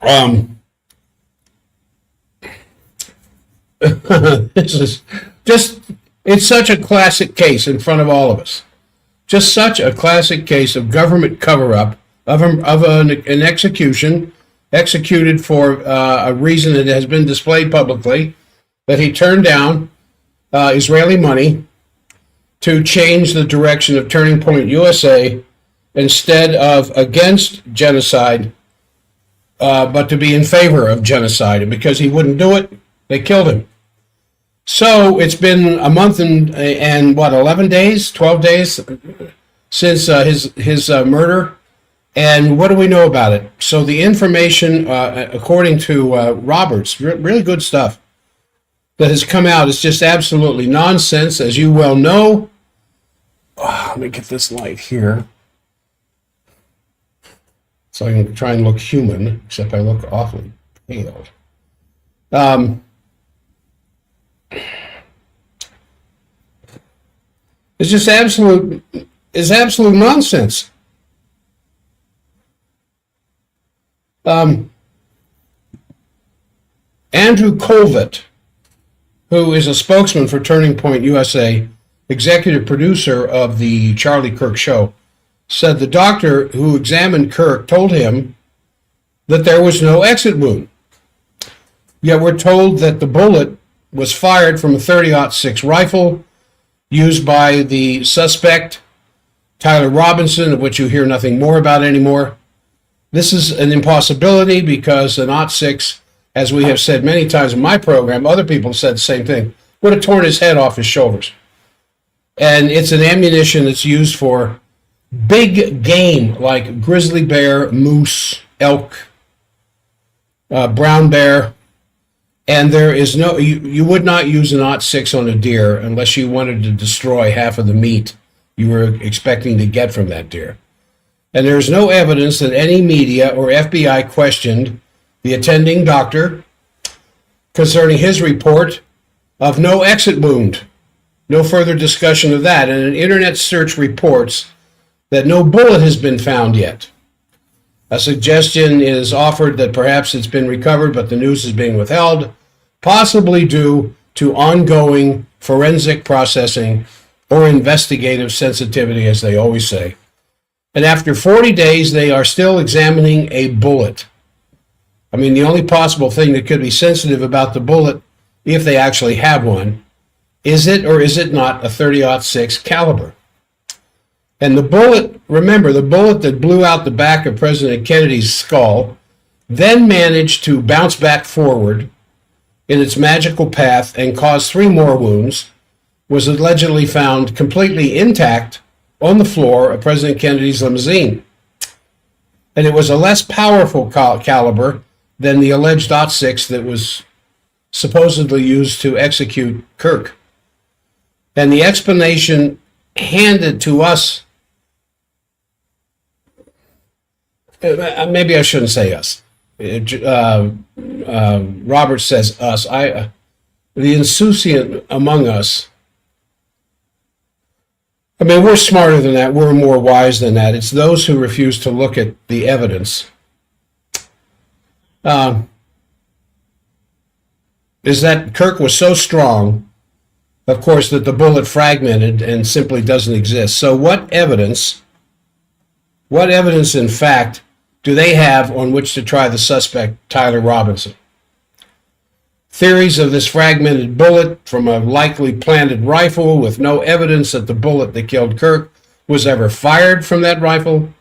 Um, this is just, it's such a classic case in front of all of us. Just such a classic case of government cover-up of an execution executed for a reason that has been displayed publicly, that he turned down Israeli money to change the direction of Turning Point USA instead of against genocide, but to be in favor of genocide. And because he wouldn't do it, they killed him. So it's been a month and what, 11 days, 12 days since his murder. And what do we know about it? So the information, according to Roberts, really good stuff that has come out is just absolutely nonsense, as you well know. Oh, let me get this light here so I can try and look human, except I look awfully pale. It's just absolute nonsense. Andrew Colvett, who is a spokesman for Turning Point USA, executive producer of the Charlie Kirk show, said the doctor who examined Kirk told him that there was no exit wound. Yet we're told that the bullet was fired from a .30-06 rifle used by the suspect, Tyler Robinson, of which you hear nothing more about anymore. This is an impossibility because an .06, as we have said many times in my program, other people said the same thing, would have torn his head off his shoulders. And it's an ammunition that's used for big game like grizzly bear, moose, elk, brown bear. And there is no, you would not use an .06 on a deer unless you wanted to destroy half of the meat you were expecting to get from that deer. And there is no evidence that any media or FBI questioned the attending doctor concerning his report of no exit wound. No further discussion of that. And an internet search reports that no bullet has been found yet. A suggestion is offered that perhaps it's been recovered, but the news is being withheld, possibly due to ongoing forensic processing or investigative sensitivity, as they always say. And after 40 days, they are still examining a bullet. I mean, the only possible thing that could be sensitive about the bullet, if they actually have one, is it or is it not a .30-06 caliber? And the bullet, remember, the bullet that blew out the back of President Kennedy's skull then managed to bounce back forward in its magical path and cause 3 more wounds, was allegedly found completely intact on the floor of President Kennedy's limousine. And it was a less powerful caliber than the alleged .06 that was supposedly used to execute Kirk. And the explanation handed to us, maybe I shouldn't say us. Robert says us. The insouciant among us, I mean, we're smarter than that. We're more wise than that. It's those who refuse to look at the evidence. Is that Kirk was so strong, of course, that the bullet fragmented and simply doesn't exist. So what evidence in fact do they have on which to try the suspect, Tyler Robinson? Theories of this fragmented bullet from a likely planted rifle with no evidence that the bullet that killed Kirk was ever fired from that rifle.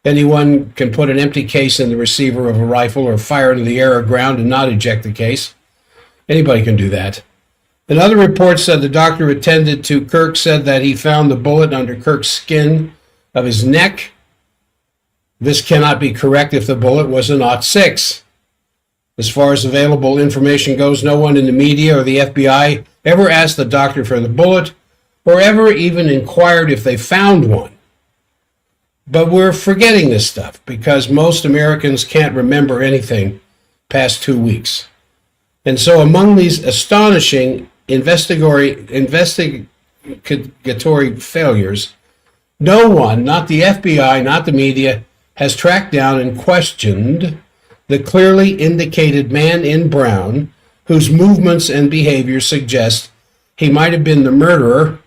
Anyone can put an empty case in the receiver of a rifle or fire into the air or ground and not eject the case. Anybody can do that. Another report said the doctor who attended to Kirk said that he found the bullet under Kirk's skin of his neck. This cannot be correct if the bullet was a .06. As far as available information goes, no one in the media or the FBI ever asked the doctor for the bullet or ever even inquired if they found one. But we're forgetting this stuff because most Americans can't remember anything past 2 weeks. And so among these astonishing investigatory failures, no one, not the FBI, not the media, has tracked down and questioned the clearly indicated man in brown, whose movements and behavior suggest he might have been the murderer,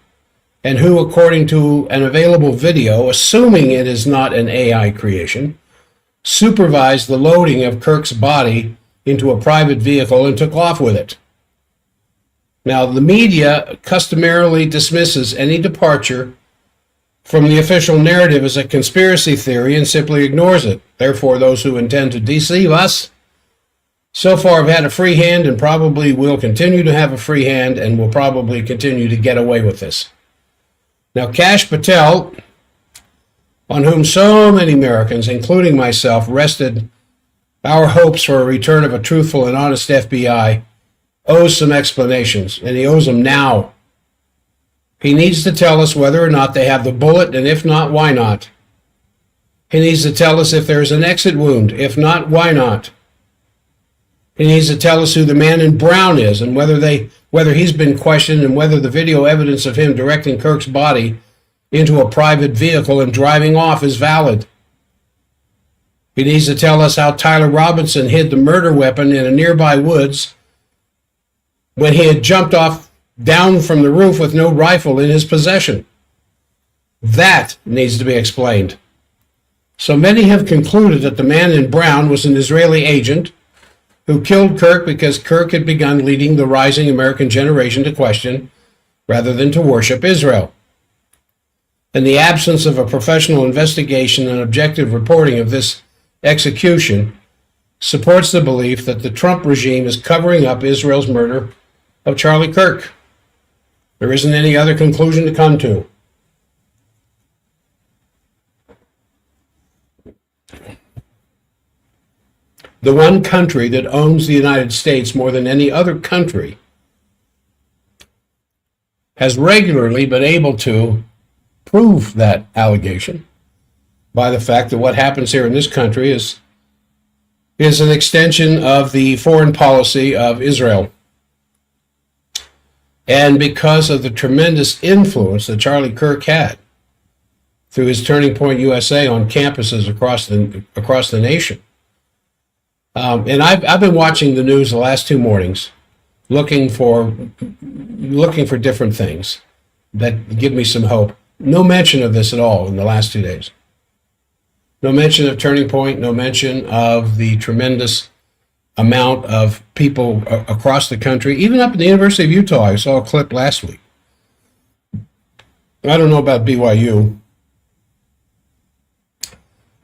and who, according to an available video, assuming it is not an AI creation, supervised the loading of Kirk's body into a private vehicle and took off with it. Now, the media customarily dismisses any departure from the official narrative as a conspiracy theory and simply ignores it. Therefore, those who intend to deceive us so far have had a free hand and probably will continue to have a free hand and will probably continue to get away with this. Now, Kash Patel, on whom so many Americans, including myself, rested our hopes for a return of a truthful and honest FBI, owes some explanations, and he owes them now. He needs to tell us whether or not they have the bullet, and if not, why not. He needs to tell us if there's an exit wound. If not, why not? He needs to tell us who the man in brown is and whether he's been questioned and whether the video evidence of him directing Kirk's body into a private vehicle and driving off is valid. He needs to tell us how Tyler Robinson hid the murder weapon in a nearby woods when he had jumped off down from the roof with no rifle in his possession. That needs to be explained. So many have concluded that the man in brown was an Israeli agent who killed Kirk because Kirk had begun leading the rising American generation to question rather than to worship Israel. In the absence of a professional investigation and objective reporting of this execution supports the belief that the Trump regime is covering up Israel's murder of Charlie Kirk. There isn't any other conclusion to come to. The one country that owns the United States more than any other country has regularly been able to prove that allegation by the fact that what happens here in this country is an extension of the foreign policy of Israel. And because of the tremendous influence that Charlie Kirk had through his Turning Point USA on campuses across the nation. And I've been watching the news the last 2 mornings, looking for different things that give me some hope. No mention of this at all in the last 2 days. No mention of Turning Point, no mention of the tremendous amount of people across the country, even up at the University of Utah. I saw a clip last week. I don't know about BYU.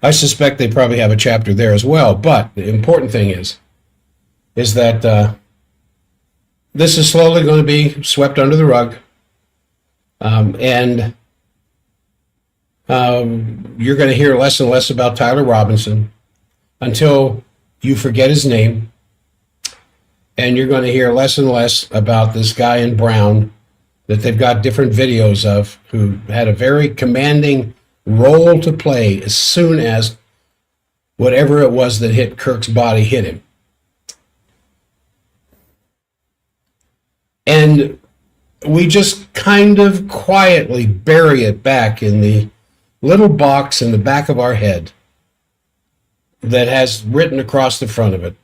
I suspect they probably have a chapter there as well, but the important thing is that this is slowly going to be swept under the rug, and you're going to hear less and less about Tyler Robinson until you forget his name, and you're going to hear less and less about this guy in brown that they've got different videos of, who had a very commanding role to play as soon as whatever it was that hit Kirk's body hit him. And we just kind of quietly bury it back in the little box in the back of our head that has written across the front of it,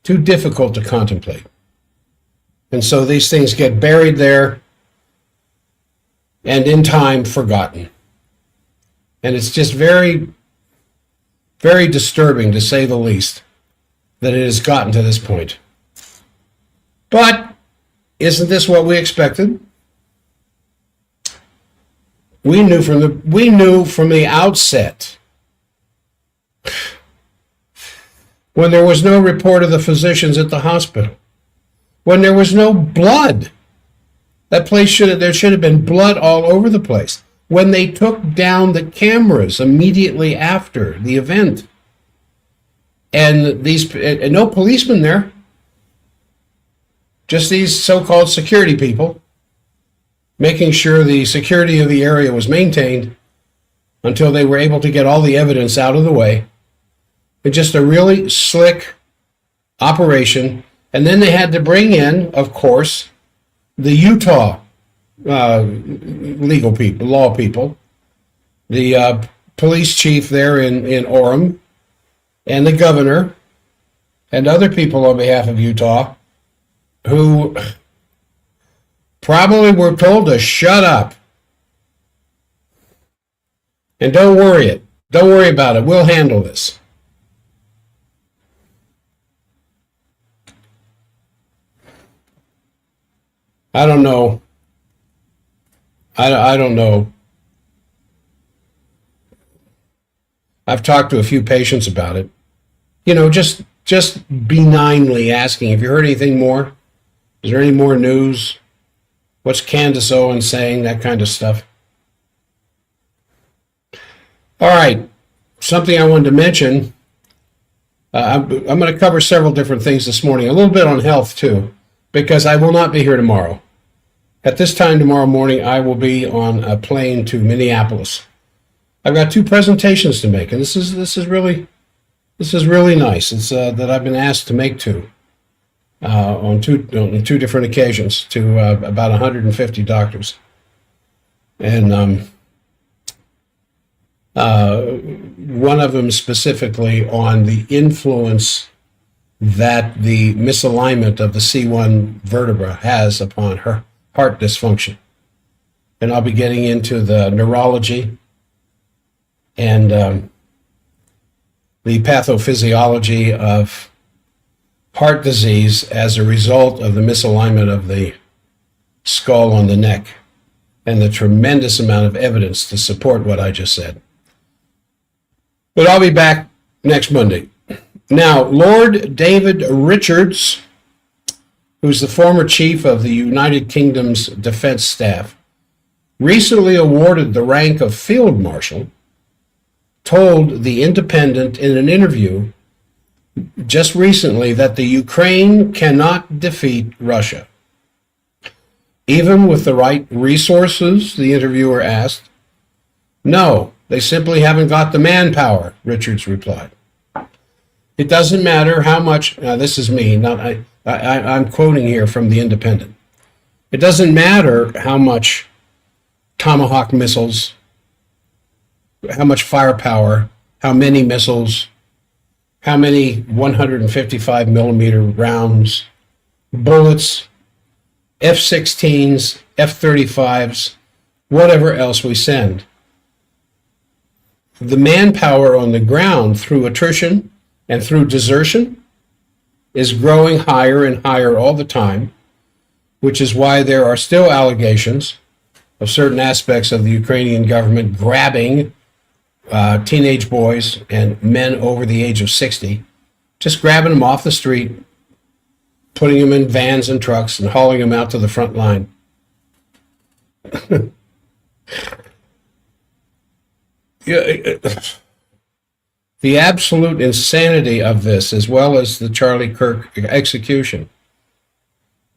too difficult to contemplate. And so these things get buried there and in time forgotten. And it's just very, very disturbing, to say the least, that it has gotten to this point. But isn't this what we expected? We knew from the outset, when there was no report of the physicians at the hospital, when there was no blood, there should have been blood all over the place. When they took down the cameras immediately after the event, and no policemen there, just these so-called security people, making sure the security of the area was maintained until they were able to get all the evidence out of the way. It's just a really slick operation. And then they had to bring in, of course, the Utah legal people, law people, the police chief there in Orem, and the governor, and other people on behalf of Utah who probably were told to shut up. And don't worry about it. We'll handle this. I don't know. I don't know. I've talked to a few patients about it. You know, just benignly asking, have you heard anything more? Is there any more news? What's Candace Owens saying? That kind of stuff. All right, something I wanted to mention. I'm going to cover several different things this morning, a little bit on health too, because I will not be here tomorrow. At this time tomorrow morning, I will be on a plane to Minneapolis. I've got 2 presentations to make, and this is really nice. It's that I've been asked to make 2 on two different occasions to about 150 doctors, and one of them specifically on the influence that the misalignment of the C1 vertebra has upon her heart dysfunction. And I'll be getting into the neurology and the pathophysiology of heart disease as a result of the misalignment of the skull on the neck, and the tremendous amount of evidence to support what I just said. But I'll be back next Monday. Now, Lord David Richards, who's the former chief of the United Kingdom's Defense Staff, recently awarded the rank of Field Marshal, told The Independent in an interview just recently that the Ukraine cannot defeat Russia. Even with the right resources, the interviewer asked. No, they simply haven't got the manpower, Richards replied. It doesn't matter how much, now this is me, I'm quoting here from The Independent. It doesn't matter how much Tomahawk missiles, how much firepower, how many missiles, how many 155 millimeter rounds, bullets, F-16s, F-35s, whatever else we send. The manpower on the ground through attrition and through desertion is growing higher and higher all the time, which is why there are still allegations of certain aspects of the Ukrainian government grabbing teenage boys and men over the age of 60, just grabbing them off the street, putting them in vans and trucks and hauling them out to the front line. The absolute insanity of this, as well as the Charlie Kirk execution,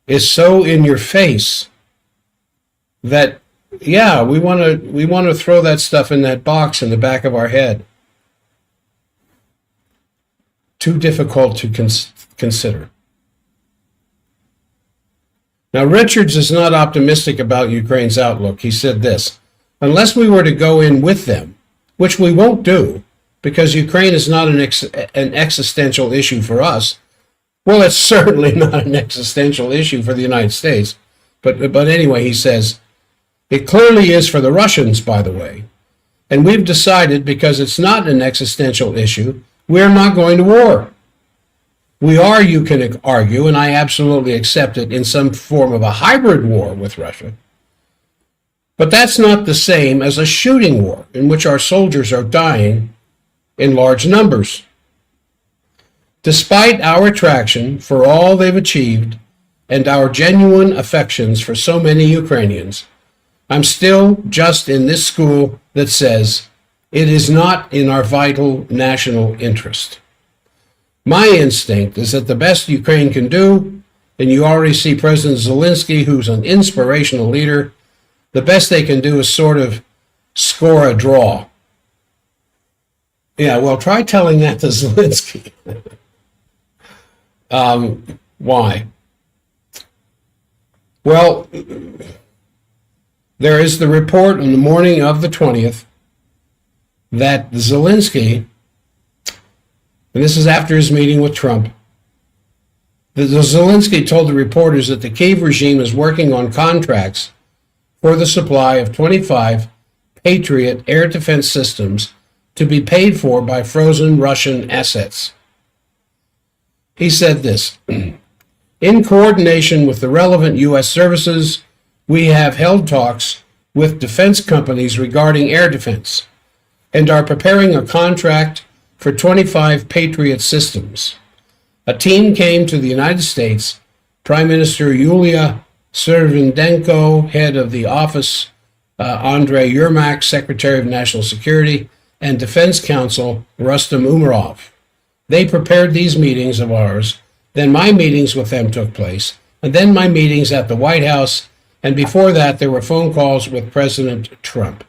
is so in your face that, yeah, we want to throw that stuff in that box in the back of our head. Too difficult to consider. Now, Richards is not optimistic about Ukraine's outlook. He said this: unless we were to go in with them, which we won't do, because Ukraine is not an existential issue for us. Well, it's certainly not an existential issue for the United States. But anyway, he says, it clearly is for the Russians, by the way. And we've decided, because it's not an existential issue, we're not going to war. We are, you can argue, and I absolutely accept it, in some form of a hybrid war with Russia. But that's not the same as a shooting war in which our soldiers are dying in large numbers. Despite our attraction for all they've achieved and our genuine affections for so many Ukrainians, I'm still just in this school that says it is not in our vital national interest. My instinct is that the best Ukraine can do, and you already see President Zelensky, who's an inspirational leader, the best they can do is sort of score a draw. Yeah, well, try telling that to Zelensky. Why? Well, there is the report on the morning of the 20th that Zelensky, and this is after his meeting with Trump, The Zelensky told the reporters that the Kyiv regime is working on contracts for the supply of 25 Patriot air defense systems to be paid for by frozen Russian assets. He said this, in coordination with the relevant U.S. services, we have held talks with defense companies regarding air defense and are preparing a contract for 25 Patriot systems. A team came to the United States. Prime Minister Yulia Servidenko, head of the office, Andrei Yermak, Secretary of National Security, and Defense Counsel Rustem Umerov. They prepared these meetings of ours. Then my meetings with them took place, and then my meetings at the White House, and before that there were phone calls with President Trump.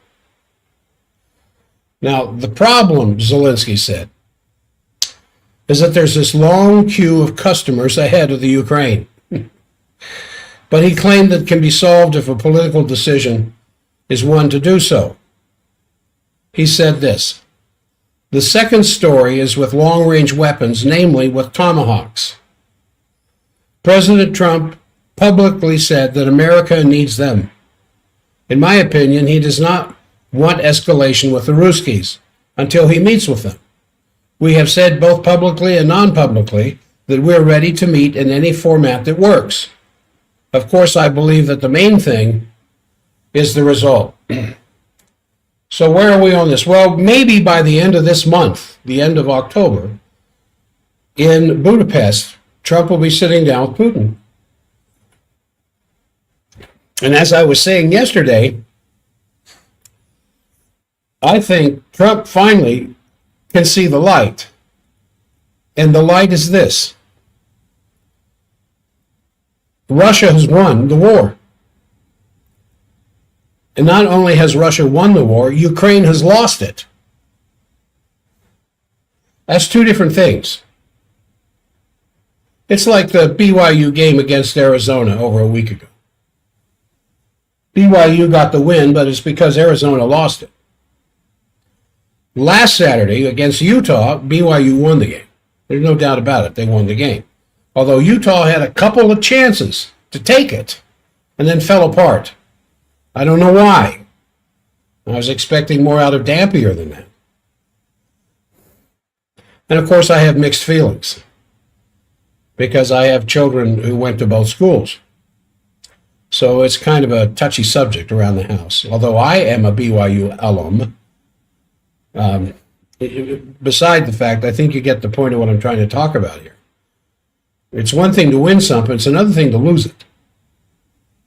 Now, the problem, Zelensky said, is that there's this long queue of customers ahead of the Ukraine. But he claimed that it can be solved if a political decision is one to do so. He said this, the second story is with long-range weapons, namely with tomahawks. President Trump publicly said that America needs them. In my opinion, he does not want escalation with the Ruskies until he meets with them. We have said both publicly and non-publicly that we're ready to meet in any format that works. Of course, I believe that the main thing is the result. So where are we on this? Well, maybe by the end of this month, the end of October, in Budapest, Trump will be sitting down with Putin. And as I was saying yesterday, I think Trump finally can see the light. And the light is this. Russia has won the war. And not only has Russia won the war, Ukraine has lost it. That's two different things. It's like the BYU game against Arizona over a week ago. BYU got the win, but it's because Arizona lost it. Last Saturday against Utah, BYU won the game. There's no doubt about it. They won the game. Although Utah had a couple of chances to take it and then fell apart. I don't know why. I was expecting more out of Dampier than that. And of course, I have mixed feelings because I have children who went to both schools. So it's kind of a touchy subject around the house. Although I am a BYU alum, beside the fact, I think you get the point of what I'm trying to talk about here. It's one thing to win something, it's another thing to lose it.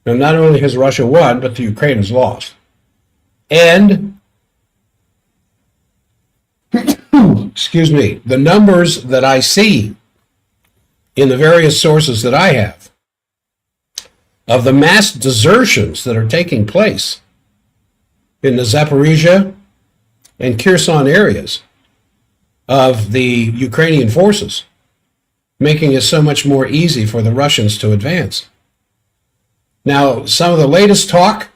And not only has Russia won, but the Ukraine has lost. And, excuse me, the numbers that I see in the various sources that I have of the mass desertions that are taking place in the Zaporizhia and Kherson areas of the Ukrainian forces, making it so much more easy for the Russians to advance. Now, some of the latest talk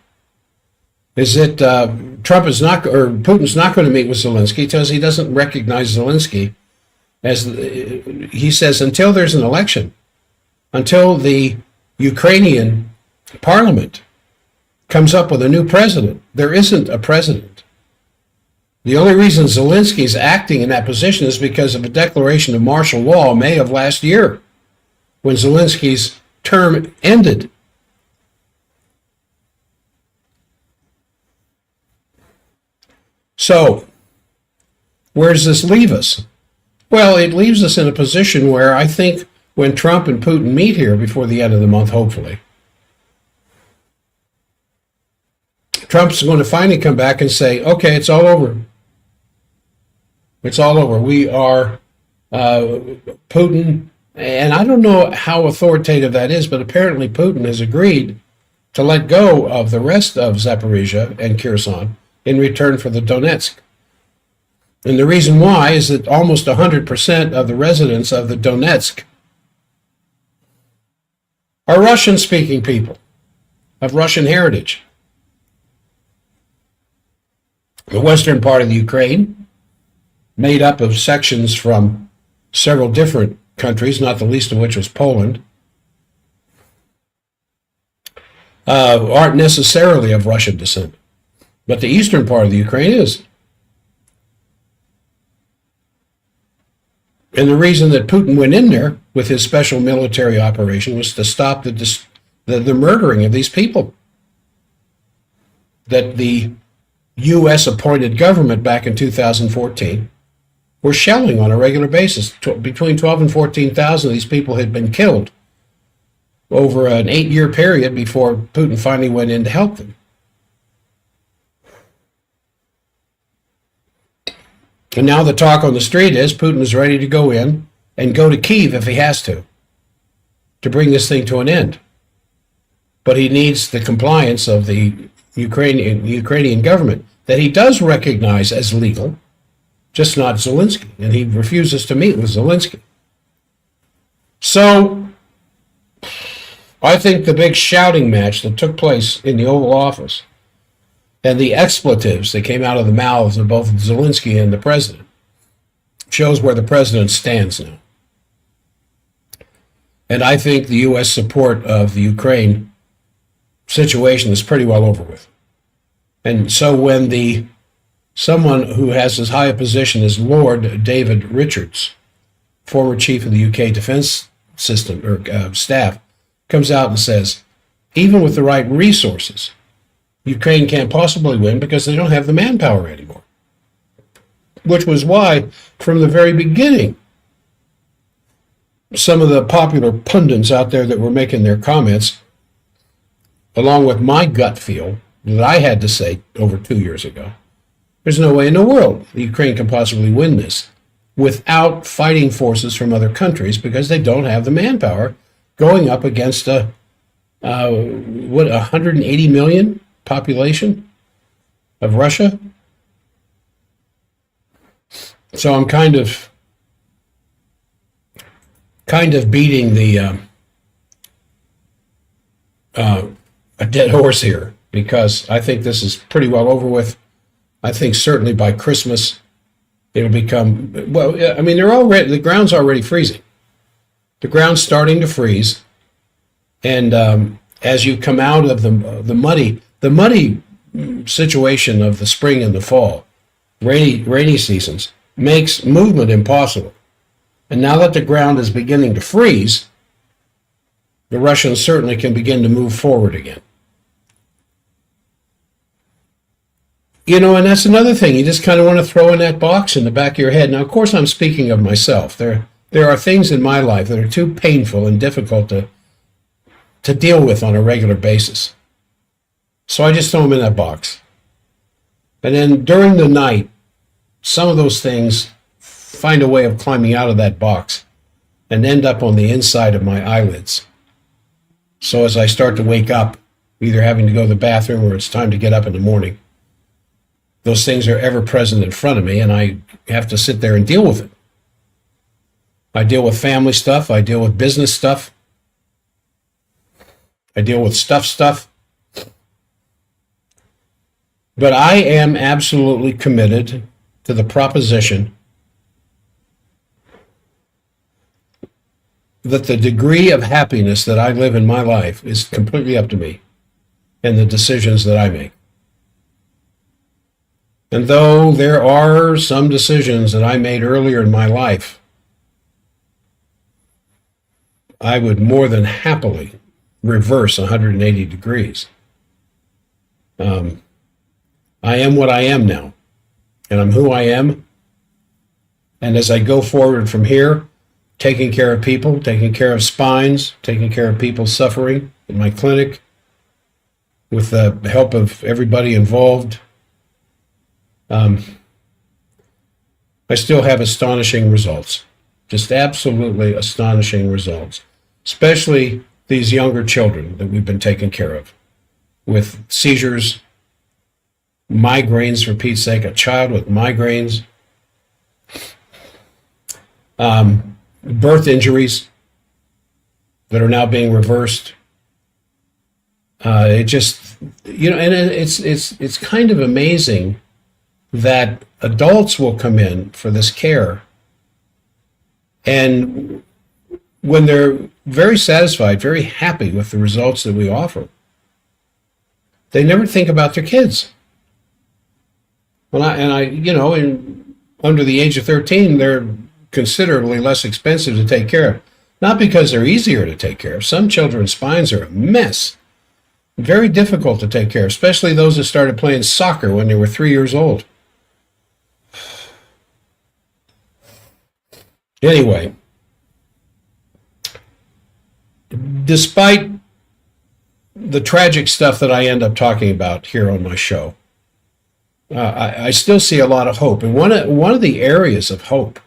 is that Putin's not going to meet with Zelensky because he doesn't recognize Zelensky as, he says, until there's an election, until the Ukrainian parliament comes up with a new president. There isn't a president. The only reason Zelensky is acting in that position is because of a declaration of martial law in May of last year, when Zelensky's term ended. So, where does this leave us? Well, it leaves us in a position where I think when Trump and Putin meet here before the end of the month, hopefully, Trump's going to finally come back and say, okay, it's all over. It's all over. We are Putin, and I don't know how authoritative that is, but apparently Putin has agreed to let go of the rest of Zaporizhia and Kherson in return for the Donetsk. And the reason why is that almost 100% of the residents of the Donetsk are Russian-speaking people of Russian heritage. The western part of the Ukraine, made up of sections from several different countries, not the least of which was Poland, aren't necessarily of Russian descent. But the eastern part of the Ukraine is. And the reason that Putin went in there with his special military operation was to stop the murdering of these people that the U.S. appointed government back in 2014 were shelling on a regular basis. Between 12 and 14,000 of these people had been killed over an 8-year period before Putin finally went in to help them. And now the talk on the street is Putin is ready to go in and go to Kyiv if he has to bring this thing to an end. But he needs the compliance of the Ukrainian government that he does recognize as legal, just not Zelensky. And he refuses to meet with Zelensky. So I think the big shouting match that took place in the Oval Office and the expletives that came out of the mouths of both Zelensky and the president shows where the president stands now. And I think the U.S. support of the Ukraine situation is pretty well over with. And so when someone who has as high a position as Lord David Richards, former chief of the UK defense system or staff, comes out and says, even with the right resources, Ukraine can't possibly win because they don't have the manpower anymore. Which was why, from the very beginning, some of the popular pundits out there that were making their comments, along with my gut feel that I had to say over 2 years ago, there's no way in the world the Ukraine can possibly win this without fighting forces from other countries because they don't have the manpower going up against a 180 million population of Russia. So I'm kind of beating a dead horse here because I think this is pretty well over with. I think certainly by Christmas it'll become, well, I mean, the ground's already freezing. The ground's starting to freeze, and as you come out of the muddy situation of the spring and the fall, rainy seasons, makes movement impossible. And now that the ground is beginning to freeze, the Russians certainly can begin to move forward again. You know, and that's another thing. You just kind of want to throw in that box in the back of your head. Now, of course, I'm speaking of myself. There are things in my life that are too painful and difficult to deal with on a regular basis. So I just throw them in that box. And then during the night, some of those things find a way of climbing out of that box and end up on the inside of my eyelids. So as I start to wake up, either having to go to the bathroom or it's time to get up in the morning, those things are ever present in front of me, and I have to sit there and deal with it. I deal with family stuff. I deal with business stuff. I deal with stuff. But I am absolutely committed to the proposition that the degree of happiness that I live in my life is completely up to me and the decisions that I make. And though there are some decisions that I made earlier in my life, I would more than happily reverse 180 degrees. I am what I am now, and I'm who I am. And as I go forward from here, taking care of people, taking care of spines, taking care of people suffering in my clinic, with the help of everybody involved, I still have astonishing results, just absolutely astonishing results, especially these younger children that we've been taking care of with seizures, migraines, for Pete's sake, a child with migraines, birth injuries that are now being reversed. It just, you know, and it's kind of amazing that adults will come in for this care, and when they're very satisfied, very happy with the results that we offer, they never think about their kids. Under the age of 13, they're considerably less expensive to take care of. Not because they're easier to take care of. Some children's spines are a mess. Very difficult to take care of, especially those that started playing soccer when they were 3 years old. Anyway, despite the tragic stuff that I end up talking about here on my show, I still see a lot of hope. And one of the areas of hope,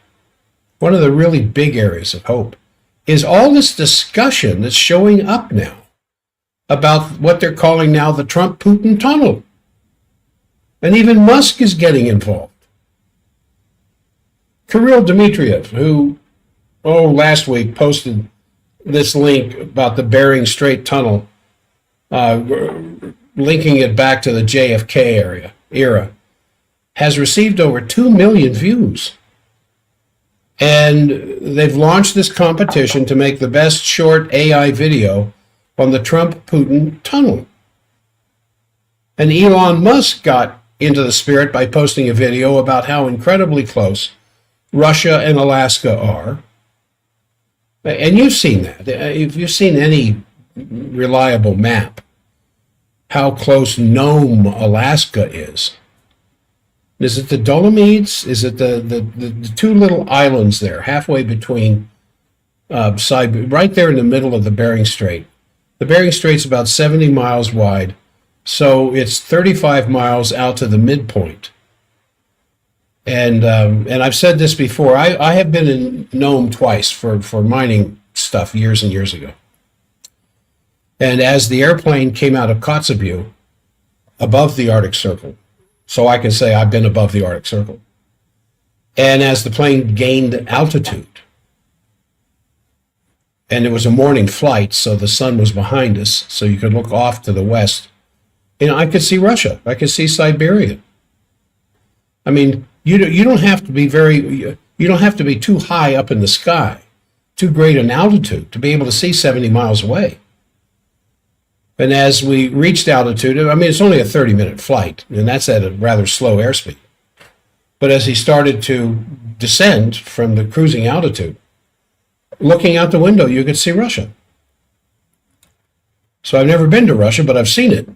one of the really big areas of hope, is all this discussion that's showing up now about what they're calling now the Trump-Putin tunnel. And even Musk is getting involved. Kirill Dmitriev, who, last week posted this link about the Bering Strait tunnel, linking it back to the JFK era, has received over 2 million views. And they've launched this competition to make the best short AI video on the Trump-Putin tunnel. And Elon Musk got into the spirit by posting a video about how incredibly close Russia and Alaska are. And you've seen that. If you've seen any reliable map, how close Nome, Alaska is. Is it the Dolomites? Is it the two little islands there, halfway between, right there in the middle of the Bering Strait? The Bering Strait's about 70 miles wide, so it's 35 miles out to the midpoint. And I've said this before. I have been in Nome twice for mining stuff years and years ago. And as the airplane came out of Kotzebue, above the Arctic Circle, so I can say I've been above the Arctic Circle. And as the plane gained altitude, and it was a morning flight, so the sun was behind us, so you could look off to the west, I could see Russia. I could see Siberia. I mean, you don't have to be you don't have to be too high up in the sky, too great an altitude to be able to see 70 miles away. And as we reached altitude, I mean, it's only a 30-minute flight, and that's at a rather slow airspeed. But as he started to descend from the cruising altitude, looking out the window, you could see Russia. So I've never been to Russia, but I've seen it.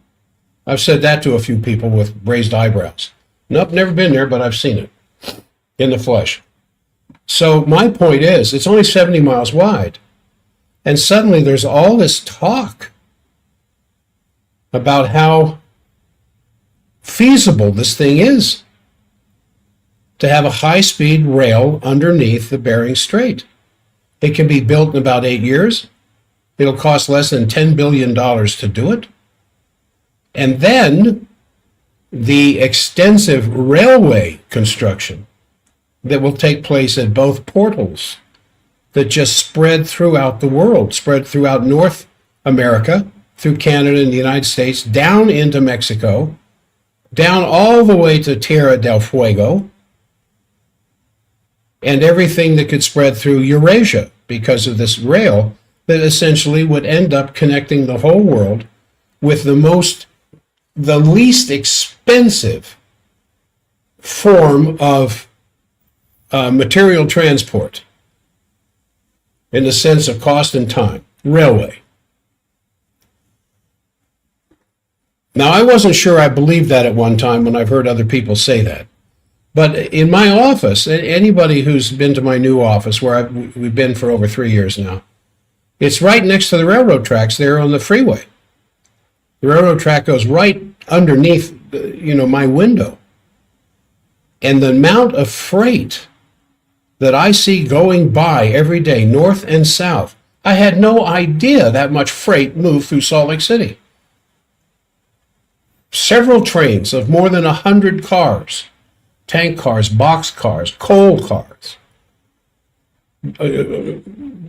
I've said that to a few people with raised eyebrows. Nope, never been there, but I've seen it in the flesh. So my point is, it's only 70 miles wide. And suddenly there's all this talk about how feasible this thing is to have a high-speed rail underneath the Bering Strait. It can be built in about 8 years. It'll cost less than $10 billion to do it. And then the extensive railway construction that will take place at both portals that just spread throughout the world, spread throughout North America, through Canada and the United States, down into Mexico, down all the way to Tierra del Fuego, and everything that could spread through Eurasia because of this rail that essentially would end up connecting the whole world with the least expensive form of material transport in the sense of cost and time, railway. Now, I wasn't sure I believed that at one time when I've heard other people say that. But in my office, anybody who's been to my new office, where we've been for over 3 years now, it's right next to the railroad tracks there on the freeway. The railroad track goes right underneath, my window. And the amount of freight that I see going by every day, north and south, I had no idea that much freight moved through Salt Lake City. Several trains of more than 100 cars, tank cars, box cars, coal cars.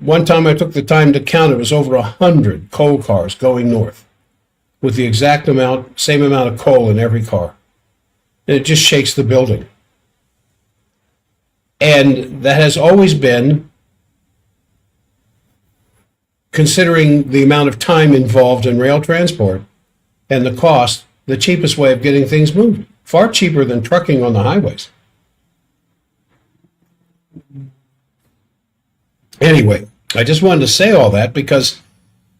One time I took the time to count, it was over 100 coal cars going north with the exact amount, same amount of coal in every car. And it just shakes the building. And that has always been considering the amount of time involved in rail transport and the cost, the cheapest way of getting things moved. Far cheaper than trucking on the highways. Anyway, I just wanted to say all that because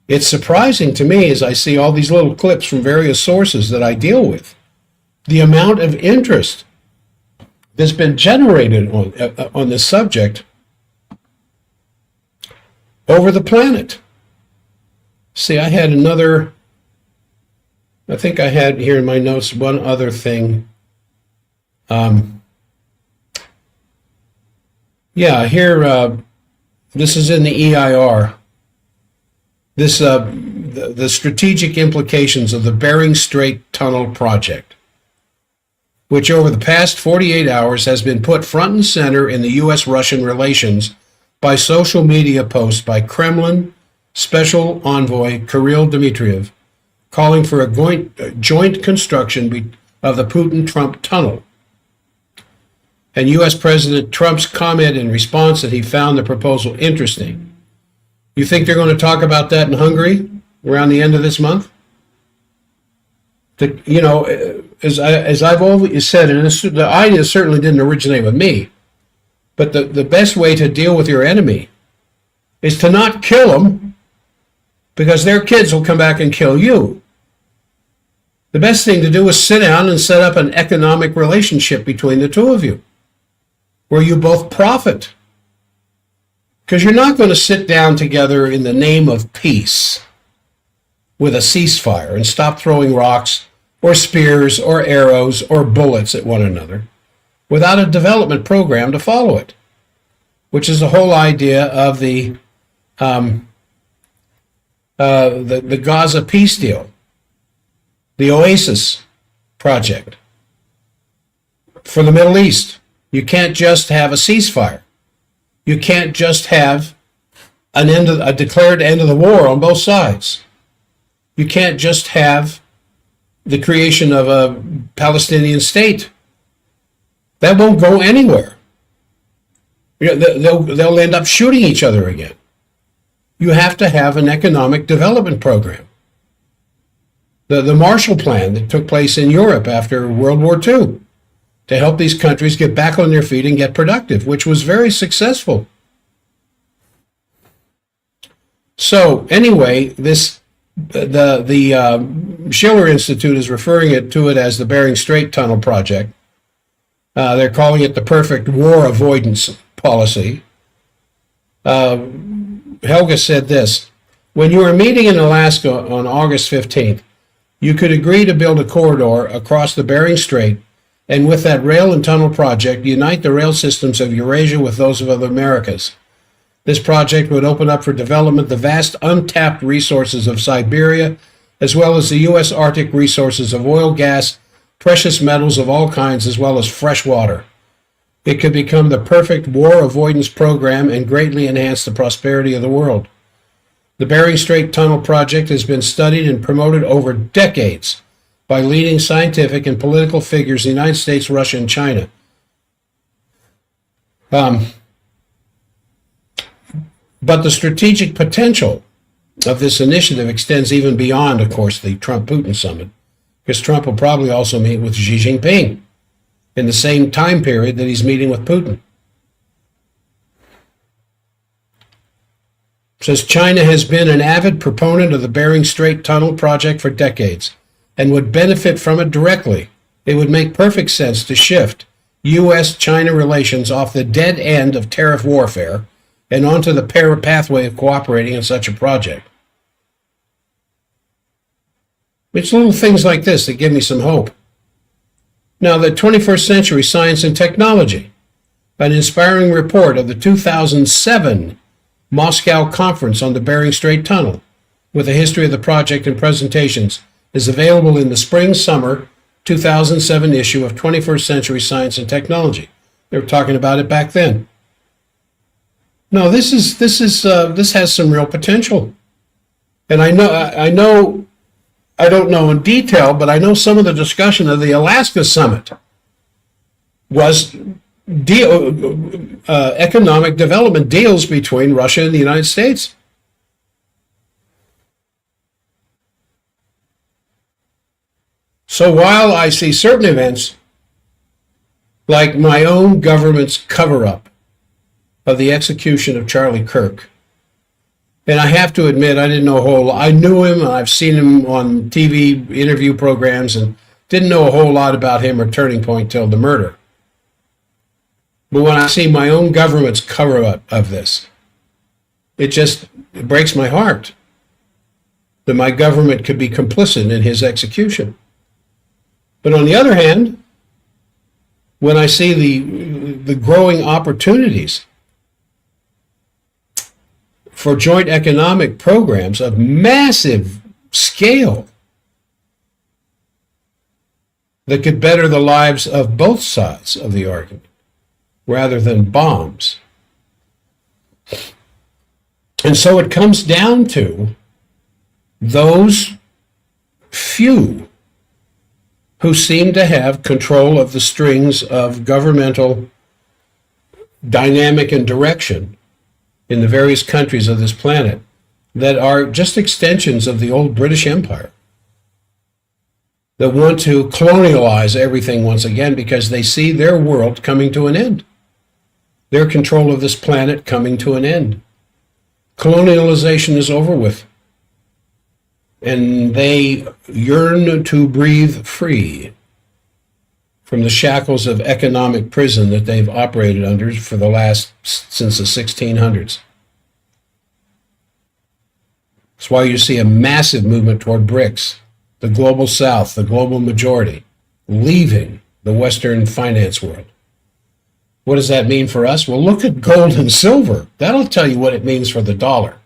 it's surprising to me as I see all these little clips from various sources that I deal with, the amount of interest that's been generated on this subject over the planet. See, I think I had here in my notes one other thing. This is in the EIR. The strategic implications of the Bering Strait Tunnel project, which over the past 48 hours has been put front and center in the U.S.-Russian relations by social media posts by Kremlin Special Envoy Kirill Dmitriev, calling for a joint construction of the Putin-Trump tunnel. And U.S. President Trump's comment in response that he found the proposal interesting. You think they're going to talk about that in Hungary around the end of this month? As I've always said, and the idea certainly didn't originate with me, but the best way to deal with your enemy is to not kill them, because their kids will come back and kill you. The best thing to do is sit down and set up an economic relationship between the two of you, where you both profit. Because you're not going to sit down together in the name of peace with a ceasefire and stop throwing rocks or spears or arrows or bullets at one another without a development program to follow it, which is the whole idea of the Gaza peace deal, the Oasis project for the Middle East. You can't just have a ceasefire. You can't just have a declared end of the war on both sides. You can't just have the creation of a Palestinian state. That won't go anywhere. They'll end up shooting each other again. You have to have an economic development program. The Marshall Plan that took place in Europe after World War II to help these countries get back on their feet and get productive, which was very successful. So anyway, the Schiller Institute is referring to it as the Bering Strait Tunnel project. They're calling it the perfect war avoidance policy. Helga said this: when you were meeting in Alaska on August 15th, you could agree to build a corridor across the Bering Strait, and with that rail and tunnel project, unite the rail systems of Eurasia with those of other Americas. This project would open up for development the vast untapped resources of Siberia, as well as the U.S. Arctic resources of oil, gas, precious metals of all kinds, as well as fresh water. It could become the perfect war avoidance program and greatly enhance the prosperity of the world. The Bering Strait Tunnel project has been studied and promoted over decades by leading scientific and political figures in the United States, Russia, and China. But the strategic potential of this initiative extends even beyond, of course, the Trump-Putin summit, because Trump will probably also meet with Xi Jinping in the same time period that he's meeting with Putin. It says China has been an avid proponent of the Bering Strait Tunnel project for decades and would benefit from it directly. It would make perfect sense to shift U.S.-China relations off the dead end of tariff warfare and onto the pathway of cooperating in such a project. It's little things like this that give me some hope. Now, the 21st Century Science and Technology, an inspiring report of the 2007 Moscow Conference on the Bering Strait Tunnel, with a history of the project and presentations, is available in the spring-summer 2007 issue of 21st Century Science and Technology. They were talking about it back then. No, this has some real potential, and I don't know in detail, but I know some of the discussion of the Alaska summit was economic development deals between Russia and the United States. So while I see certain events, like my own government's cover-up of the execution of Charlie Kirk, and I have to admit, I didn't know a whole lot. I knew him, and I've seen him on TV interview programs, and didn't know a whole lot about him or Turning Point till the murder. But when I see my own government's cover-up of this, it breaks my heart that my government could be complicit in his execution. But on the other hand, when I see the growing opportunities for joint economic programs of massive scale that could better the lives of both sides of the argument rather than bombs. And so it comes down to those few who seem to have control of the strings of governmental dynamic and direction in the various countries of this planet that are just extensions of the old British Empire, that want to colonialize everything once again because they see their world coming to an end, their control of this planet coming to an end. Colonialization is over with, and they yearn to breathe free from the shackles of economic prison that they've operated under since the 1600s. That's why you see a massive movement toward BRICS, the global South, the global majority, leaving the Western finance world. What does that mean for us? Well, look at gold and silver. That'll tell you what it means for the dollar.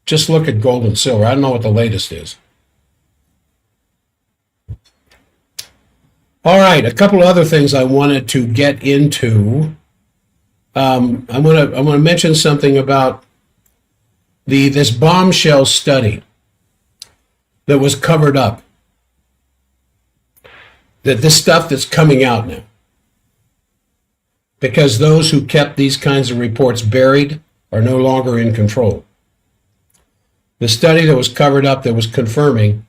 Just look at gold and silver. I don't know what the latest is. All right, a couple of other things I wanted to get into. I want to mention something about this bombshell study that was covered up. That this stuff that's coming out now, because those who kept these kinds of reports buried are no longer in control. The study that was covered up that was confirming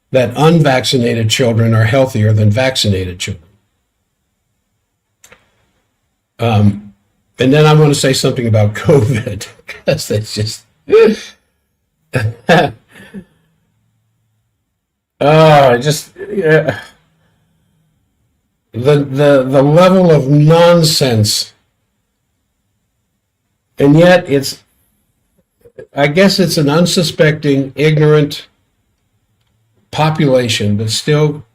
that unvaccinated children are healthier than vaccinated children. And then I want to say something about COVID, because that's just... The level of nonsense, and yet I guess it's an unsuspecting, ignorant population that still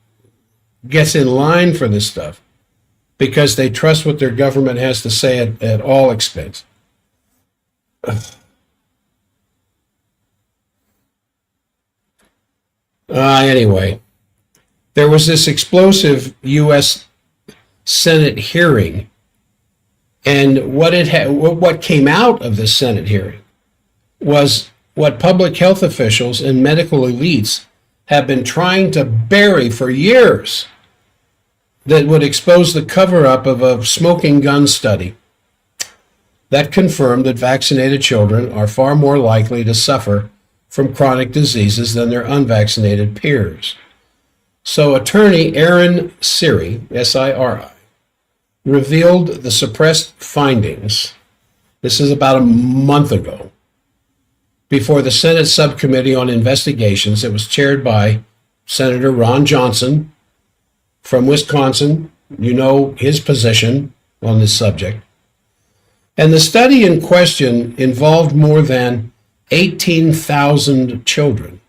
gets in line for this stuff because they trust what their government has to say at all expense. Anyway, there was this explosive U.S. Senate hearing, and what came out of this Senate hearing was what public health officials and medical elites have been trying to bury for years, that would expose the cover-up of a smoking gun study that confirmed that vaccinated children are far more likely to suffer from chronic diseases than their unvaccinated peers. So attorney Aaron Siri, S-I-R-I, revealed the suppressed findings, this is about a month ago, before the Senate Subcommittee on Investigations. It was chaired by Senator Ron Johnson from Wisconsin. You know his position on this subject. And the study in question involved more than 18,000 children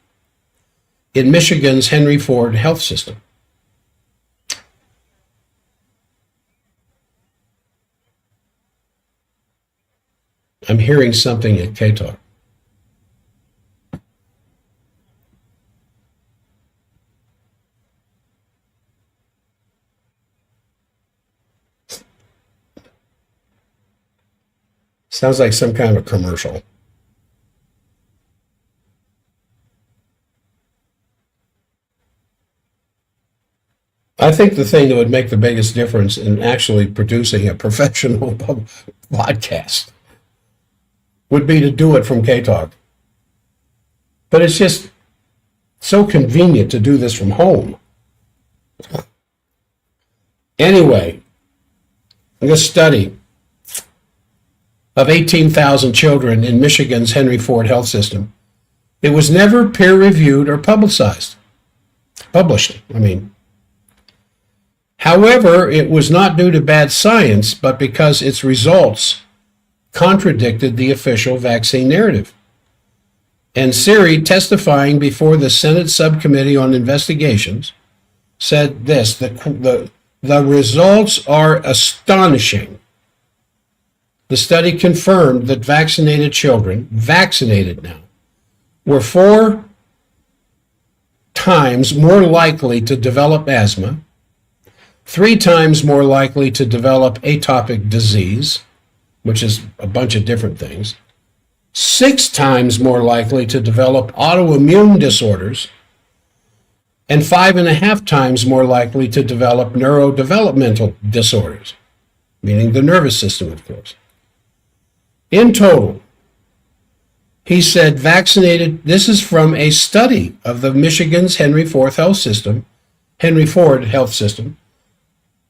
in Michigan's Henry Ford Health System. I'm hearing something at K-Talk. Sounds like some kind of a commercial. I think the thing that would make the biggest difference in actually producing a professional podcast would be to do it from K-Talk. But it's just so convenient to do this from home. Anyway, this study of 18,000 children in Michigan's Henry Ford Health System, it was never peer-reviewed or published. However, it was not due to bad science, but because its results contradicted the official vaccine narrative. And Siri, testifying before the Senate Subcommittee on Investigations, said this: the results are astonishing. The study confirmed that vaccinated children, vaccinated now, were 4 times more likely to develop asthma, 3 times more likely to develop atopic disease, which is a bunch of different things, 6 times more likely to develop autoimmune disorders, and 5.5 times more likely to develop neurodevelopmental disorders, meaning the nervous system, of course. In total, he said this is from a study of the Michigan's Henry Ford Health System,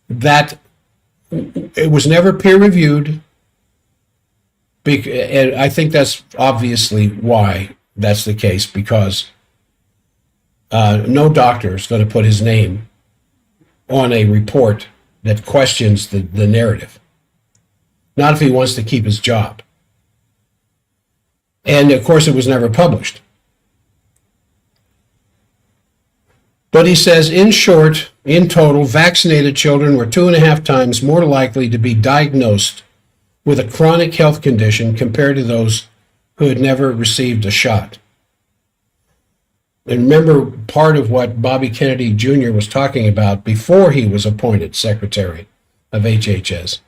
that it was never peer-reviewed, and I think that's obviously why that's the case, because no doctor is going to put his name on a report that questions the narrative. Not if he wants to keep his job. And of course, it was never published. But he says, in short, in total, vaccinated children were 2.5 times more likely to be diagnosed with a chronic health condition compared to those who had never received a shot. And remember, part of what Bobby Kennedy Jr. was talking about before he was appointed Secretary of HHS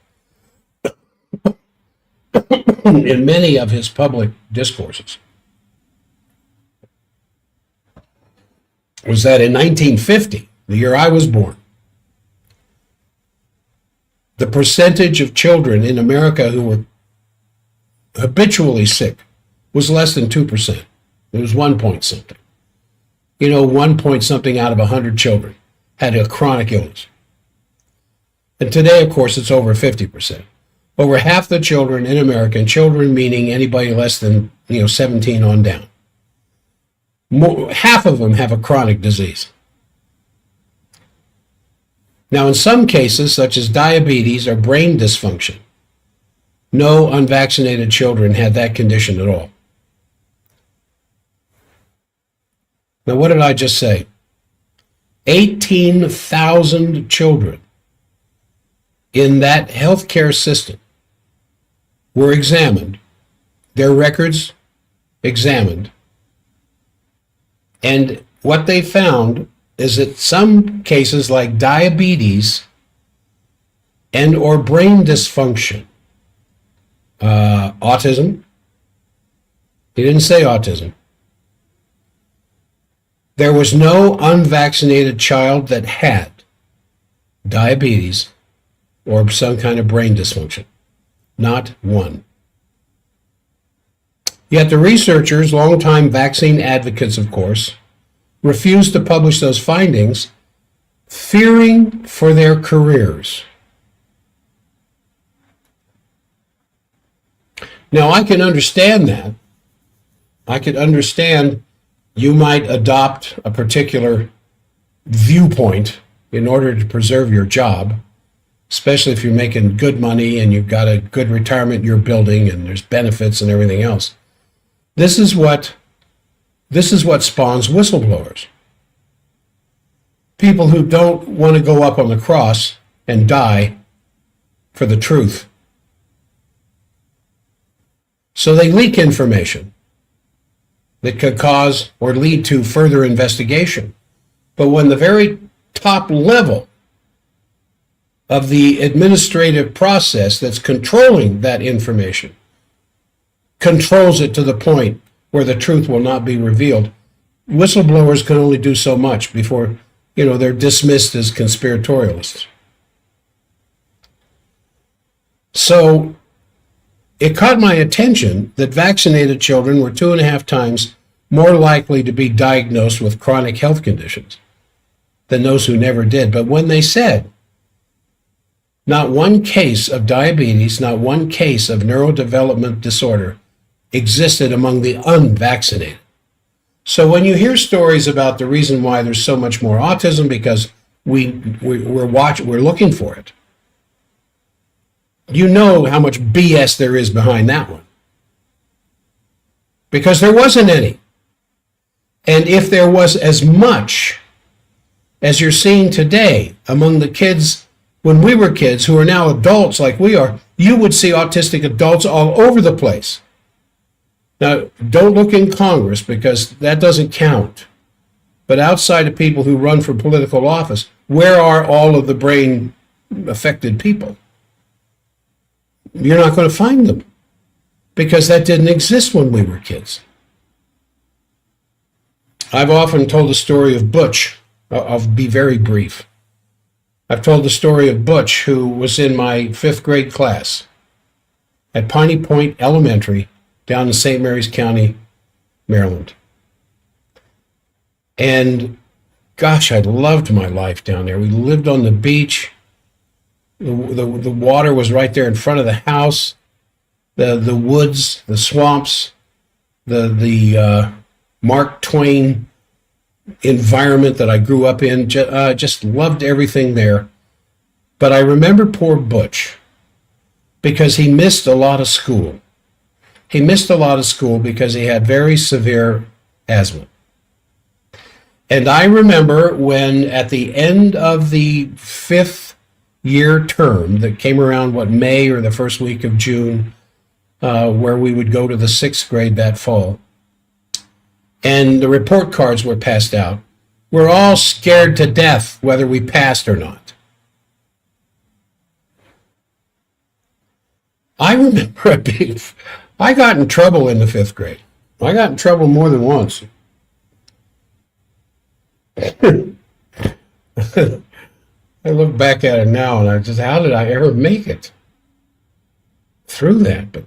in many of his public discourses was that in 1950, the year I was born, the percentage of children in America who were habitually sick was less than 2%. It was 1 point something. 1 point something out of 100 children had a chronic illness. And today, of course, it's over 50%. Over half the children in America, and children meaning anybody less than 17 on down, half of them have a chronic disease. Now, in some cases, such as diabetes or brain dysfunction, no unvaccinated children had that condition at all. Now, what did I just say? 18,000 children in that healthcare system were examined, their records examined, and what they found is that some cases like diabetes and or brain dysfunction, autism, he didn't say autism, there was no unvaccinated child that had diabetes or some kind of brain dysfunction. Not one. Yet the researchers, longtime vaccine advocates, of course, refused to publish those findings, fearing for their careers. Now, I can understand that. I could understand you might adopt a particular viewpoint in order to preserve your job, especially if you're making good money and you've got a good retirement you're building and there's benefits and everything else. This is what spawns whistleblowers. People who don't want to go up on the cross and die for the truth. So they leak information that could cause or lead to further investigation. But when the very top level of the administrative process that's controlling that information controls it to the point where the truth will not be revealed, whistleblowers can only do so much before, they're dismissed as conspiratorialists. So it caught my attention that vaccinated children were 2.5 times more likely to be diagnosed with chronic health conditions. than those who never did. But when they said, not one case of diabetes, not one case of neurodevelopment disorder existed among the unvaccinated. So when you hear stories about the reason why there's so much more autism, because we're looking for it, you know how much BS there is behind that one. Because there wasn't any. And if there was as much as you're seeing today among the kids when we were kids who are now adults like we are, you would see autistic adults all over the place. Now, don't look in Congress because that doesn't count. But outside of people who run for political office, where are all of the brain affected people? You're not going to find them because that didn't exist when we were kids. I've often told the story of Butch. I'll be very brief. I've told the story of Butch, who was in my 5th grade class at Piney Point Elementary down in St. Mary's County, Maryland. And gosh, I loved my life down there. We lived on the beach. The water was right there in front of the house. The woods, the swamps, the Mark Twain environment that I grew up in. Just loved everything there. But I remember poor Butch because he missed a lot of school. He missed a lot of school because he had very severe asthma. And I remember when at the end of the 5th year term that came around, May or the first week of June, where we would go to the 6th grade that fall, and the report cards were passed out. We're all scared to death whether we passed or not. I remember I got in trouble in the 5th grade. I got in trouble more than once. I look back at it now and how did I ever make it through that? But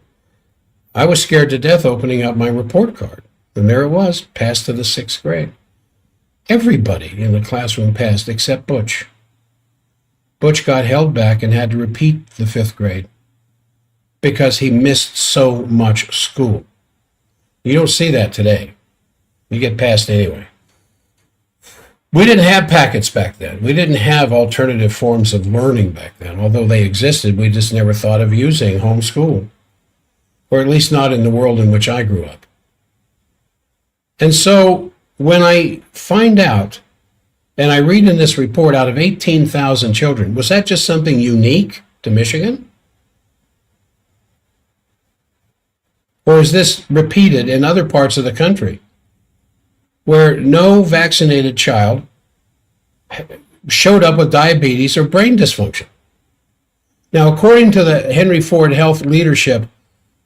I was scared to death opening up my report card. And there it was, passed to the 6th grade. Everybody in the classroom passed except Butch. Butch got held back and had to repeat the 5th grade because he missed so much school. You don't see that today. You get passed anyway. We didn't have packets back then. We didn't have alternative forms of learning back then. Although they existed, we just never thought of using homeschool, or at least not in the world in which I grew up. And so when I find out, and I read in this report out of 18,000 children, was that just something unique to Michigan? Or is this repeated in other parts of the country where no vaccinated child showed up with diabetes or brain dysfunction? Now, according to the Henry Ford Health leadership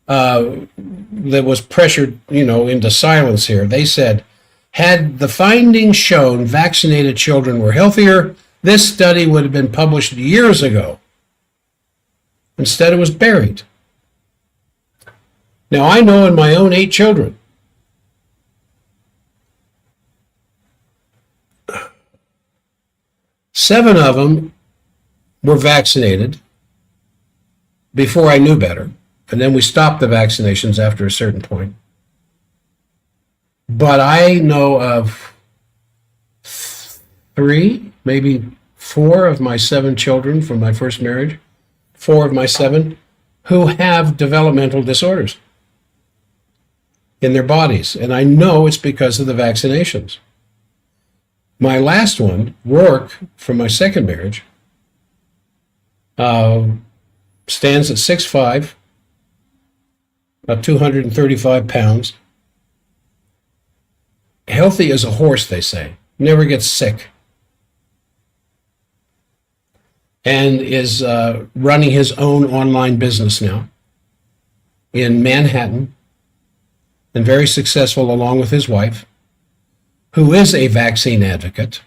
that was pressured, into silence here, they said, had the findings shown vaccinated children were healthier, this study would have been published years ago. Instead, it was buried. Now, I know in my own 8 children, seven of them were vaccinated before I knew better, and then we stopped the vaccinations after a certain point. But I know of 3, maybe 4 of my 7 children from my first marriage, 4 of my 7, who have developmental disorders in their bodies. And I know it's because of the vaccinations. My last one, Rourke, from my second marriage, stands at 6'5", about 235 pounds. Healthy as a horse, they say. Never gets sick. And is running his own online business now in Manhattan, and very successful along with his wife, who is a vaccine advocate.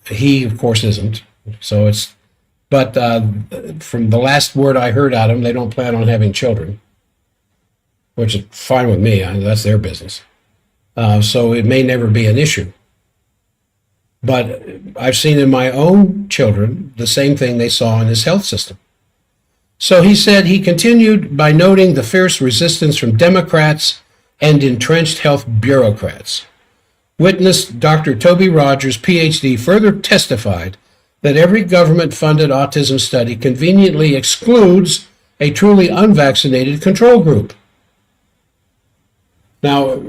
He, of course, isn't. But from the last word I heard out of them, they don't plan on having children, which is fine with me. That's their business. So it may never be an issue. But I've seen in my own children the same thing they saw in his health system. So he said he continued by noting the fierce resistance from Democrats and entrenched health bureaucrats. Witness Dr. Toby Rogers, PhD, further testified that every government-funded autism study conveniently excludes a truly unvaccinated control group. Now,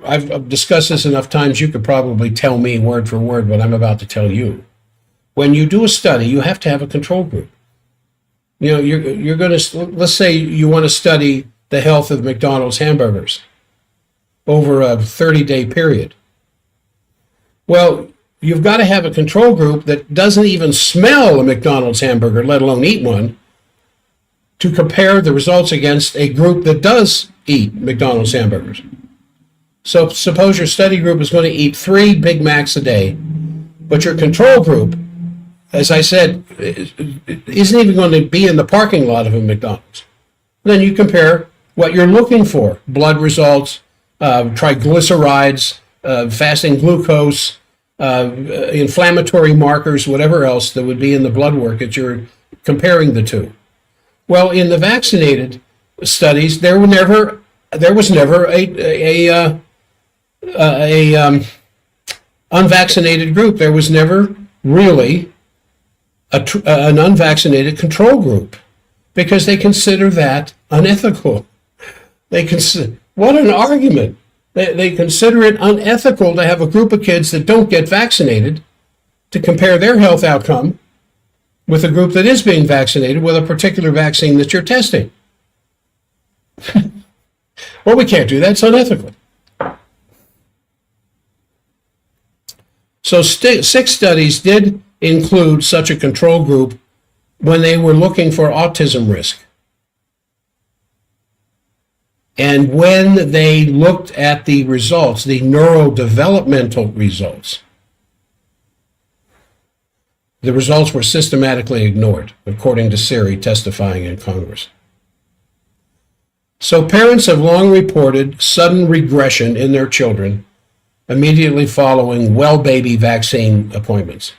I've discussed this enough times, you could probably tell me word for word what I'm about to tell you. When you do a study, you have to have a control group. You know, you're going to, let's say you want to study the health of McDonald's hamburgers over a 30-day period. Well, you've got to have a control group that doesn't even smell a McDonald's hamburger, let alone eat one, to compare the results against a group that does eat McDonald's hamburgers. So suppose your study group is going to eat 3 Big Macs a day, but your control group, as I said, isn't even going to be in the parking lot of a McDonald's. Then you compare what you're looking for: blood results, triglycerides, fasting glucose, inflammatory markers, whatever else that would be in the blood work that you're comparing the two. Well, in the vaccinated studies, there was never a unvaccinated group. There was never really an unvaccinated control group, because they consider that unethical. What an argument. They consider it unethical to have a group of kids that don't get vaccinated to compare their health outcome with a group that is being vaccinated with a particular vaccine that you're testing. Well, we can't do that. It's unethical. So 6 studies did include such a control group when they were looking for autism risk. And when they looked at the results, the neurodevelopmental results, the results were systematically ignored, according to Siri testifying in Congress. So parents have long reported sudden regression in their children immediately following well baby vaccine appointments.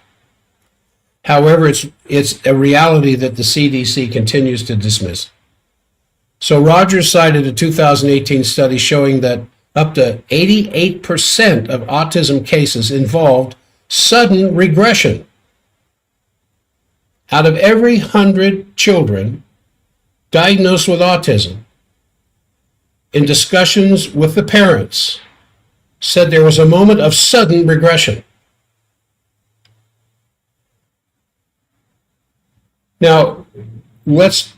However, it's a reality that the CDC continues to dismiss. So Rogers cited a 2018 study showing that up to 88% of autism cases involved sudden regression. Out of every 100 children diagnosed with autism, in discussions with the parents, said there was a moment of sudden regression. Now, let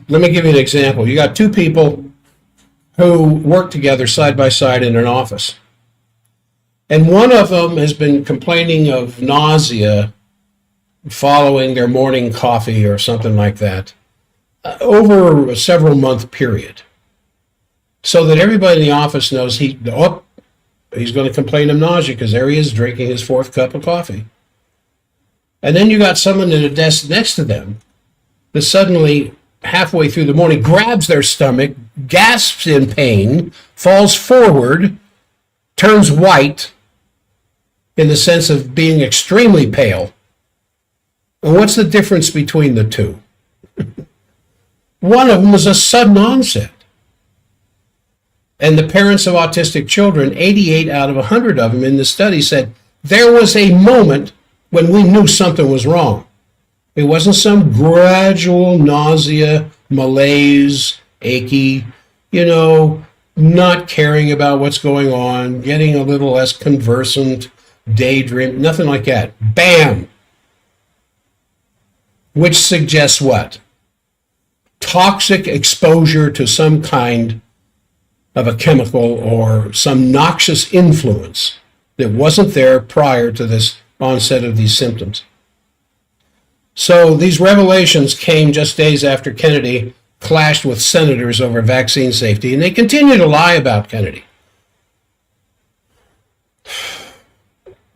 me give you an example. You got 2 people who work together side by side in an office. And one of them has been complaining of nausea following their morning coffee or something like that over a several month period. So that everybody in the office knows he's going to complain of nausea because there he is drinking his 4th cup of coffee. And then you got someone at a desk next to them that suddenly, halfway through the morning, grabs their stomach, gasps in pain, falls forward, turns white in the sense of being extremely pale. And what's the difference between the two? One of them was a sudden onset. And the parents of autistic children, 88 out of 100 of them in the study, said there was a moment when we knew something was wrong. It wasn't some gradual nausea, malaise, achy, not caring about what's going on, getting a little less conversant, daydream, nothing like that. Bam! Which suggests what? Toxic exposure to some kind of a chemical or some noxious influence that wasn't there prior to this onset of these symptoms. So these revelations came just days after Kennedy clashed with senators over vaccine safety, and they continue to lie about Kennedy.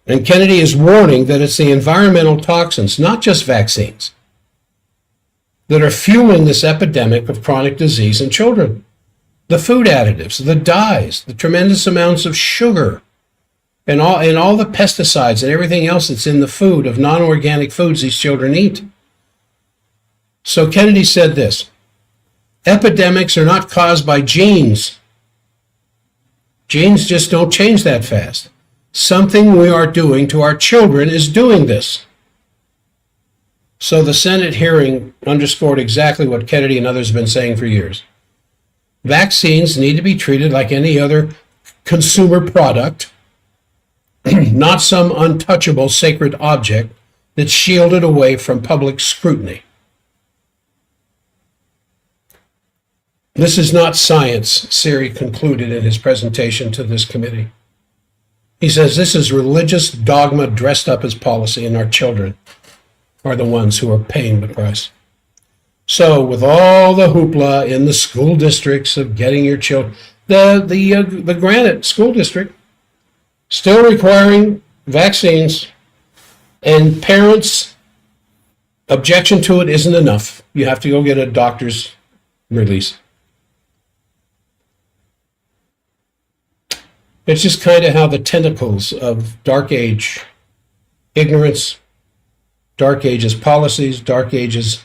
And Kennedy is warning that it's the environmental toxins, not just vaccines, that are fueling this epidemic of chronic disease in children. The food additives, the dyes, the tremendous amounts of sugar, and all the pesticides and everything else that's in the food of non-organic foods these children eat. So Kennedy said this: epidemics are not caused by genes. Genes just don't change that fast. Something we are doing to our children is doing this. So the Senate hearing underscored exactly what Kennedy and others have been saying for years. Vaccines need to be treated like any other consumer product, not some untouchable sacred object that's shielded away from public scrutiny. This is not science, Siri concluded in his presentation to this committee. He says this is religious dogma dressed up as policy, and our children are the ones who are paying the price. So with all the hoopla in the school districts of getting your children, the Granite School District still requiring vaccines, and parents' objection to it isn't enough. You have to go get a doctor's release. It's just kind of how the tentacles of Dark Age ignorance, Dark Ages policies, Dark Ages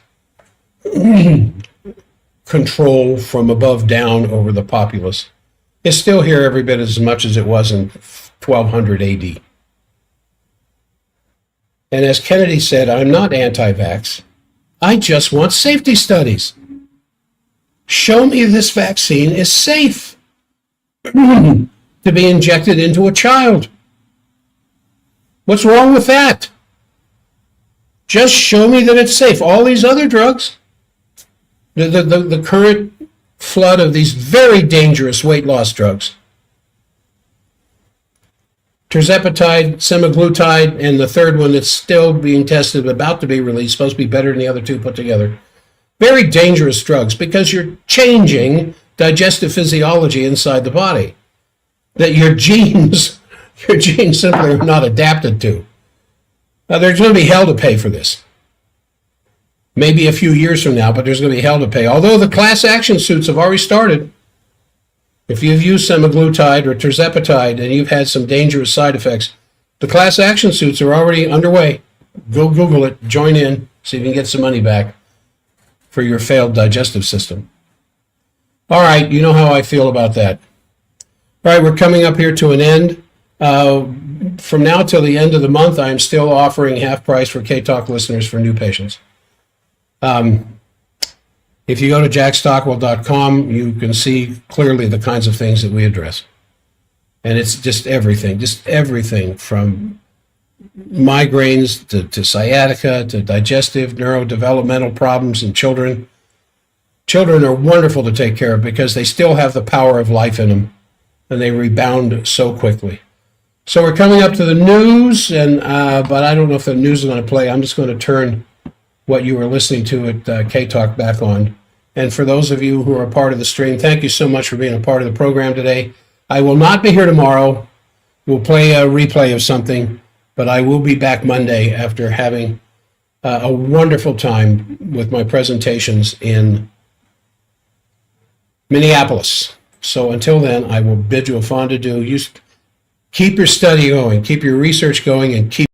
control from above down over the populace is still here every bit as much as it was in 1200 AD. And as Kennedy said, I'm not anti-vax. I just want safety studies. Show me this vaccine is safe to be injected into a child. What's wrong with that? Just show me that it's safe. All these other drugs, the current flood of these very dangerous weight loss drugs, tirzepatide, semaglutide, and the third one that's still being tested, about to be released, supposed to be better than the other two put together. Very dangerous drugs because you're changing digestive physiology inside the body that your genes simply are not adapted to. Now, there's going to be hell to pay for this. Maybe a few years from now, but there's going to be hell to pay. Although the class action suits have already started. If you've used semaglutide or tirzepatide and you've had some dangerous side effects, the class action suits are already underway. Go Google it, join in, see if you can get some money back for your failed digestive system. All right, you know how I feel about that. All right, we're coming up here to an end. From now till the end of the month, I am still offering half price for K-Talk listeners for new patients. If you go to jackstockwell.com, you can see clearly the kinds of things that we address. And it's just everything from migraines to sciatica to digestive, neurodevelopmental problems in children. Children are wonderful to take care of because they still have the power of life in them, and they rebound so quickly. So we're coming up to the news, and but I don't know if the news is going to play. I'm just going to turn what you were listening to at K-Talk back on. And for those of you who are a part of the stream, thank you so much for being a part of the program today. I will not be here tomorrow. We'll play a replay of something, but I will be back Monday after having a wonderful time with my presentations in Minneapolis. So until then, I will bid you a fond adieu. Keep your study going, keep your research going, and keep